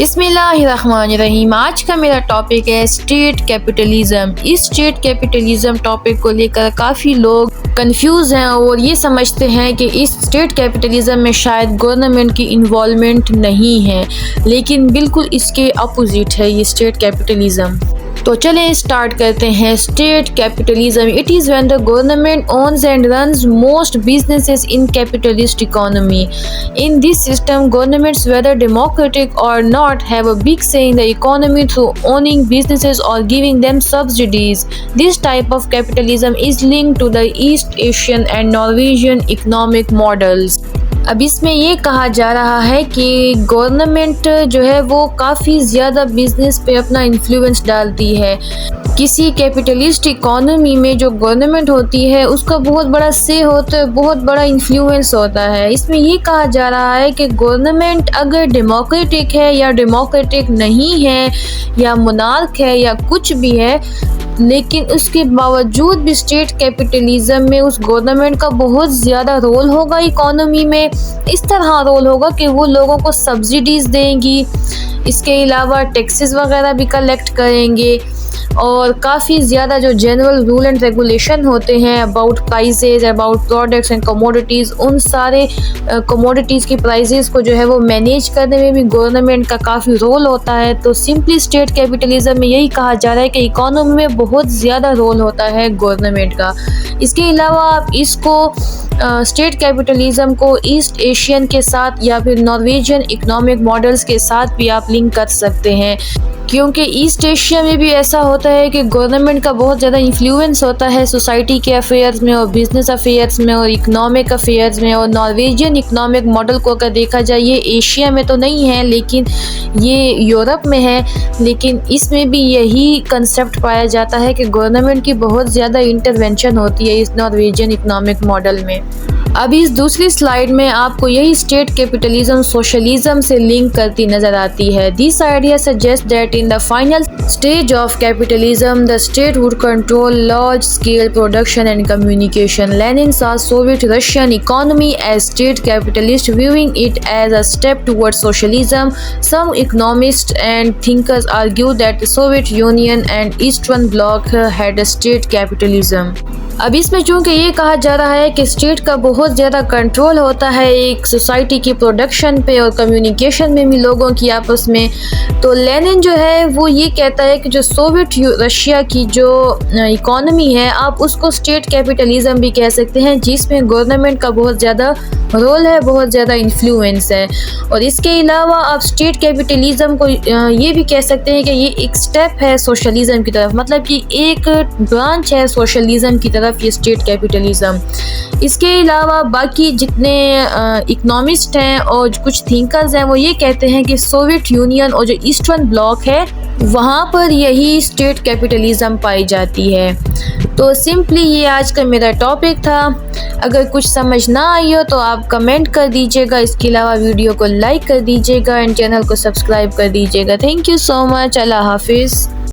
बिस्मिल्लाहिर्रहमानिर्रहीम। आज का मेरा टॉपिक है स्टेट कैपिटलिज्म। इस स्टेट कैपिटलिज्म टॉपिक को लेकर काफ़ी लोग कंफ्यूज हैं और ये समझते हैं कि इस स्टेट कैपिटलिज्म में शायद गवर्नमेंट की इन्वॉल्वमेंट नहीं है, लेकिन बिल्कुल इसके अपोजिट है ये स्टेट कैपिटलिज्म। तो चलें स्टार्ट करते हैं। State capitalism it is when the government owns and runs most businesses in capitalist economy. In this system governments whether democratic or not have a big say in the economy through owning businesses और giving them subsidies. This type of capitalism is linked to the East Asian and Norwegian economic models. अब इसमें ये कहा जा रहा है कि government जो है वो काफ़ी ज़्यादा बिजनेस पे अपना इन्फ्लुएंस डालती है। किसी कैपिटलिस्ट इकोनॉमी में जो गवर्नमेंट होती है उसका बहुत बड़ा से होता है, बहुत बड़ा इन्फ्लुएंस होता है। इसमें ये कहा जा रहा है कि गवर्नमेंट अगर डेमोक्रेटिक है या डेमोक्रेटिक नहीं है या मोनार्क है या कुछ भी है, लेकिन उसके बावजूद भी स्टेट कैपिटलिज्म में उस गवर्नमेंट का बहुत ज़्यादा रोल होगा इकोनॉमी में। इस तरह रोल होगा कि वो लोगों को सब्सिडीज़ देंगी, इसके अलावा टैक्सेस वगैरह भी कलेक्ट करेंगे और काफ़ी ज़्यादा जो जनरल रूल एंड रेगुलेशन होते हैं about prices, about products and commodities, उन सारे कमोडिटीज़ की प्राइसेस को जो है वो मैनेज करने में भी गवर्नमेंट का काफ़ी रोल होता है। तो सिंपली स्टेट कैपिटलिज्म में यही कहा जा रहा है कि इकोनॉमी में बहुत ज़्यादा रोल होता है गवर्नमेंट का। इसके अलावा आप इसको स्टेट कैपिटलिज्म को ईस्ट एशियन के साथ या फिर नॉर्वेजियन इकोनॉमिक मॉडल्स के साथ भी आप लिंक कर सकते हैं, क्योंकि ईस्ट एशिया में भी ऐसा होता है कि गवर्नमेंट का बहुत ज़्यादा इन्फ्लुएंस होता है सोसाइटी के अफेयर्स में और बिजनेस अफेयर्स में और इकोनॉमिक अफेयर्स में। और नॉर्वेजियन इकोनॉमिक मॉडल को अगर देखा जाए, ये एशिया में तो नहीं है लेकिन ये यूरोप में है, लेकिन इसमें भी यही कंसेप्ट पाया जाता है कि गवर्नमेंट की बहुत ज़्यादा इंटरवेंशन होती है इस नॉर्वेजियन इकोनॉमिक मॉडल में। अब इस दूसरी स्लाइड में आपको यही स्टेट कैपिटलिज्म सोशलिज्म से लिंक करती नजर आती है। This idea suggest that in the final stage of capitalism the state would control large scale production and communication. Lenin saw Soviet Russian economy as state capitalist, viewing it as a step towards socialism. Some economists and thinkers argue that the Soviet Union and Eastern Bloc had a state capitalism. अब इसमें चूँकि ये कहा जा रहा है कि state का बहुत ज़्यादा कंट्रोल होता है एक सोसाइटी की प्रोडक्शन पे और कम्युनिकेशन में भी लोगों की आपस में, तो लेनिन जो है वो ये कहता है कि जो सोवियत रशिया की जो इकोनॉमी है आप उसको स्टेट कैपिटलिज्म भी कह सकते हैं, जिसमें गवर्नमेंट का बहुत ज़्यादा रोल है, बहुत ज़्यादा इन्फ्लुएंस है। और इसके अलावा आप स्टेट कैपिटलिज्म को ये भी कह सकते हैं कि ये एक स्टेप है सोशलिज्म की तरफ, मतलब कि एक ब्रांच है सोशलिज्म की तरफ ये स्टेट कैपिटलिज्म। इसके अलावा बाकी जितने इकोनॉमिस्ट हैं और कुछ थिंकर्स हैं वो ये कहते हैं कि सोवियत यूनियन और जो ईस्टर्न ब्लॉक है वहाँ पर यही स्टेट कैपिटलिज्म पाई जाती है। तो सिंपली ये आज का मेरा टॉपिक था। अगर कुछ समझ ना आई हो तो आप कमेंट कर दीजिएगा, इसके अलावा वीडियो को लाइक कर दीजिएगा एंड चैनल को सब्सक्राइब कर दीजिएगा। Thank you so much. अल्लाह हाफिज़।